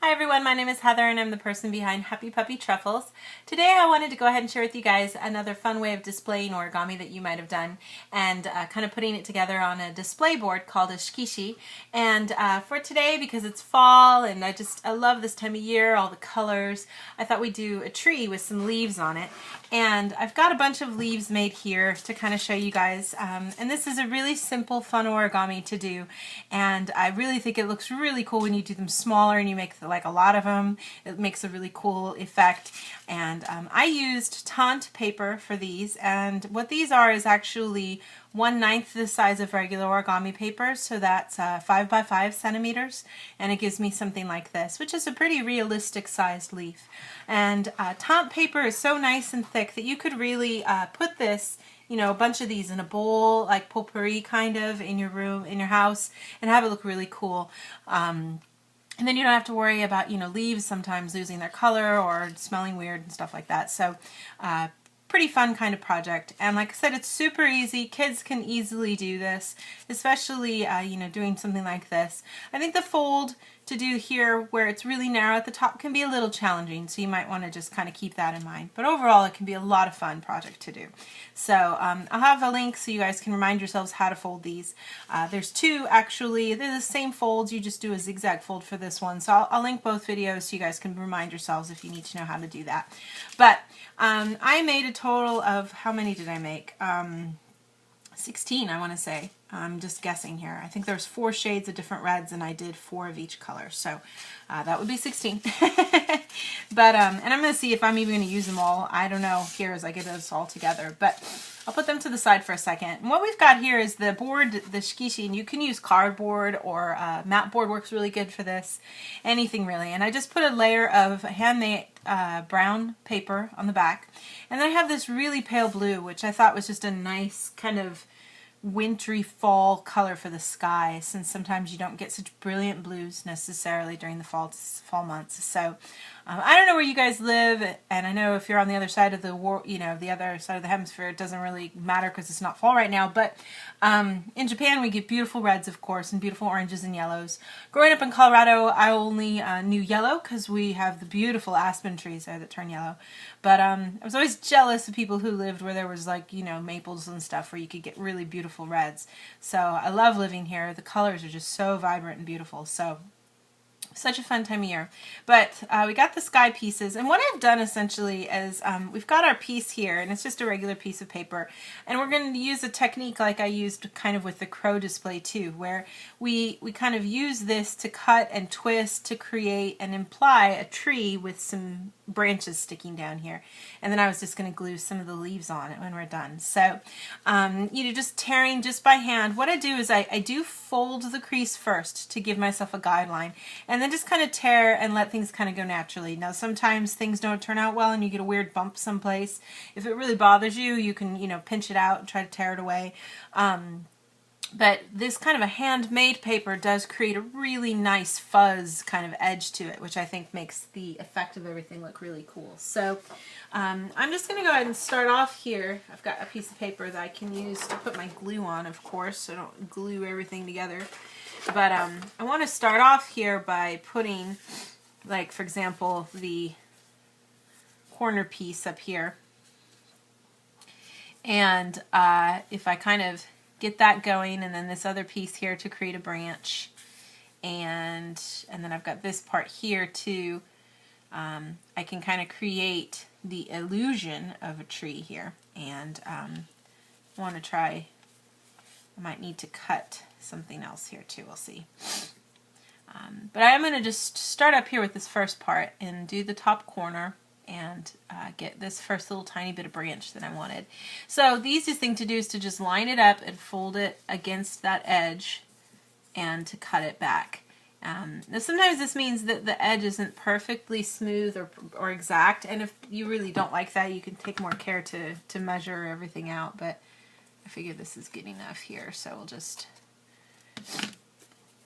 Hi everyone, my name is Heather and I'm the person behind Happy Puppy Truffles. Today I wanted to go ahead and share with you guys another fun way of displaying origami that you might have done and kind of putting it together on a display board called a Shikishi. And for today, because it's fall and I love this time of year, all the colors, I thought we'd do a tree with some leaves on it. And I've got a bunch of leaves made here to kind of show you guys. And this is a really simple, fun origami to do. And I really think it looks really cool when you do them smaller and you make like a lot of them. It makes a really cool effect. And I used taunt paper for these. And what these are is actually 1/9 the size of regular origami paper, so that's 5 by 5 centimeters, and it gives me something like this, which is a pretty realistic sized leaf. And taunt paper is so nice and thick that you could really put this, you know, a bunch of these in a bowl, like potpourri kind of, in your room, in your house, and have it look really cool. And then you don't have to worry about, you know, leaves sometimes losing their color or smelling weird and stuff like that. So pretty fun kind of project. And like I said, it's super easy. Kids can easily do this, especially, you know, doing something like this. I think the fold to do here where it's really narrow at the top can be a little challenging, so you might want to just kind of keep that in mind. But overall, it can be a lot of fun project to do. So I'll have a link so you guys can remind yourselves how to fold these. There's two actually. They're the same folds. You just do a zigzag fold for this one. So I'll link both videos so you guys can remind yourselves if you need to know how to do that. But I made a total of, how many did I make? 16, I want to say. I'm just guessing here. I think there's 4 shades of different reds and I did 4 of each color. So that would be 16. But, and I'm going to see if I'm even going to use them all. I don't know here as I get this all together. But I'll put them to the side for a second. And what we've got here is the board, the Shikishi, and you can use cardboard or mat board works really good for this. Anything really. And I just put a layer of handmade brown paper on the back. And then I have this really pale blue, which I thought was just a nice kind of wintry fall color for the sky, since sometimes you don't get such brilliant blues necessarily during the fall months. So I don't know where you guys live, and I know if you're on the other side of the the other side of the hemisphere, it doesn't really matter because it's not fall right now. But in Japan, we get beautiful reds, of course, and beautiful oranges and yellows. Growing up in Colorado, I only knew yellow because we have the beautiful aspen trees there that turn yellow. But I was always jealous of people who lived where there was, like, you know, maples and stuff where you could get really beautiful reds. So I love living here. The colors are just so vibrant and beautiful. So such a fun time of year. But we got the sky pieces, and what I've done essentially is we've got our piece here, and it's just a regular piece of paper, and we're going to use a technique like I used kind of with the crow display too, where we kind of use this to cut and twist to create and imply a tree with some branches sticking down here. And then I was just going to glue some of the leaves on it when we're done. So you know, just tearing just by hand. What I do is I do fold the crease first to give myself a guideline, and then just kind of tear and let things kind of go naturally. Now sometimes things don't turn out well and you get a weird bump someplace. If it really bothers you, you can, you know, pinch it out and try to tear it away. But this kind of a handmade paper does create a really nice fuzz kind of edge to it, which I think makes the effect of everything look really cool. So I'm just going to go ahead and start off here. I've got a piece of paper that I can use to put my glue on, of course, so I don't glue everything together. But I want to start off here by putting, like, for example, the corner piece up here. And if I kind of get that going, and then this other piece here to create a branch, and then I've got this part here too. I can kind of create the illusion of a tree here, and I want to try. I might need to cut something else here too. We'll see. But I'm going to just start up here with this first part and do the top corner and get this first little tiny bit of branch that I wanted. So the easiest thing to do is to just line it up and fold it against that edge and to cut it back. Now sometimes this means that the edge isn't perfectly smooth or exact, and if you really don't like that, you can take more care to measure everything out, but I figure this is good enough here, so we'll just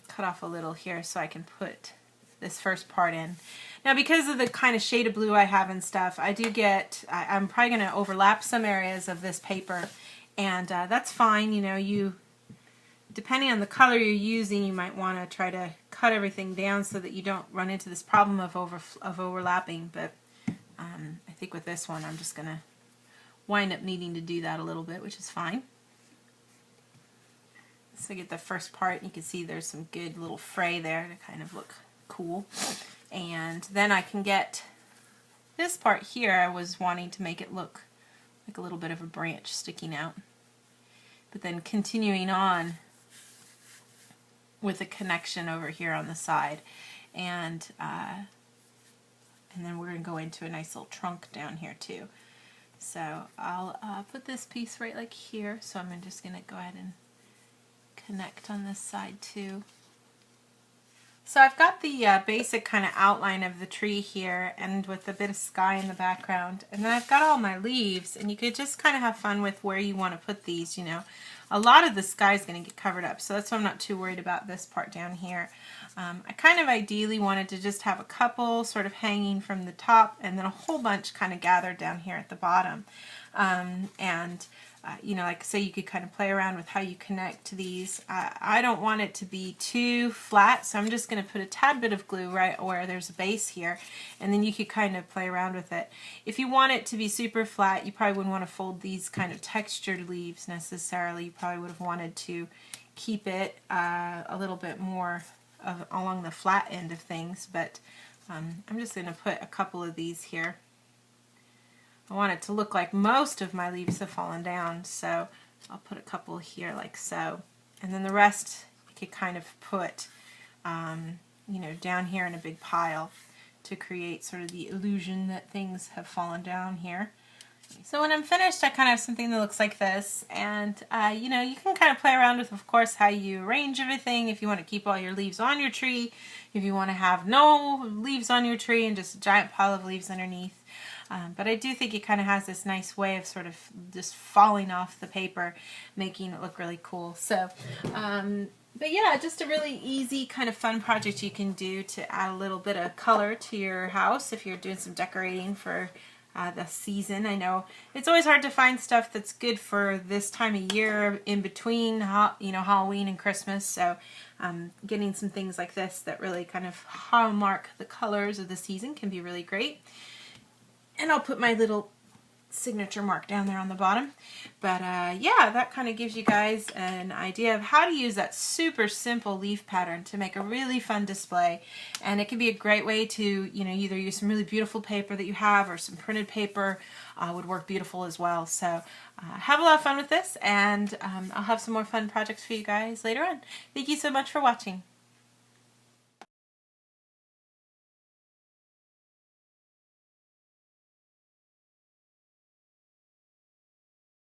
cut off a little here so I can put this first part in. Now because of the kind of shade of blue I have and stuff, I'm probably going to overlap some areas of this paper, and that's fine. You know, depending on the color you're using, you might want to try to cut everything down so that you don't run into this problem of overlapping, but I think with this one I'm just going to wind up needing to do that a little bit, which is fine. So get the first part, and you can see there's some good little fray there to kind of look cool. And then I can get this part here. I was wanting to make it look like a little bit of a branch sticking out, but then continuing on with a connection over here on the side, and then we're going to go into a nice little trunk down here too. So I'll put this piece right like here, so I'm just going to go ahead and connect on this side too. So I've got the basic kind of outline of the tree here, and with a bit of sky in the background, and then I've got all my leaves, and you could just kind of have fun with where you want to put these, you know. A lot of the sky is going to get covered up, so that's why I'm not too worried about this part down here. I kind of ideally wanted to just have a couple sort of hanging from the top, and then a whole bunch kind of gathered down here at the bottom. You know, like say you could kind of play around with how you connect these. I don't want it to be too flat, so I'm just going to put a tad bit of glue right where there's a base here, and then you could kind of play around with it. If you want it to be super flat, you probably wouldn't want to fold these kind of textured leaves necessarily. You probably would have wanted to keep it a little bit more along the flat end of things, but I'm just going to put a couple of these here. I want it to look like most of my leaves have fallen down, so I'll put a couple here like so. And then the rest you could kind of put, you know, down here in a big pile to create sort of the illusion that things have fallen down here. So when I'm finished, I kind of have something that looks like this, and you know, you can kind of play around with, of course, how you arrange everything. If you want to keep all your leaves on your tree, if you want to have no leaves on your tree and just a giant pile of leaves underneath. But I do think it kind of has this nice way of sort of just falling off the paper, making it look really cool. So, but yeah, just a really easy kind of fun project you can do to add a little bit of color to your house if you're doing some decorating for the season. I know it's always hard to find stuff that's good for this time of year in between, you know, Halloween and Christmas. So getting some things like this that really kind of hallmark the colors of the season can be really great. And I'll put my little signature mark down there on the bottom. But yeah, that kind of gives you guys an idea of how to use that super simple leaf pattern to make a really fun display. And it can be a great way to, you know, either use some really beautiful paper that you have, or some printed paper would work beautiful as well. So have a lot of fun with this, and I'll have some more fun projects for you guys later on. Thank you so much for watching.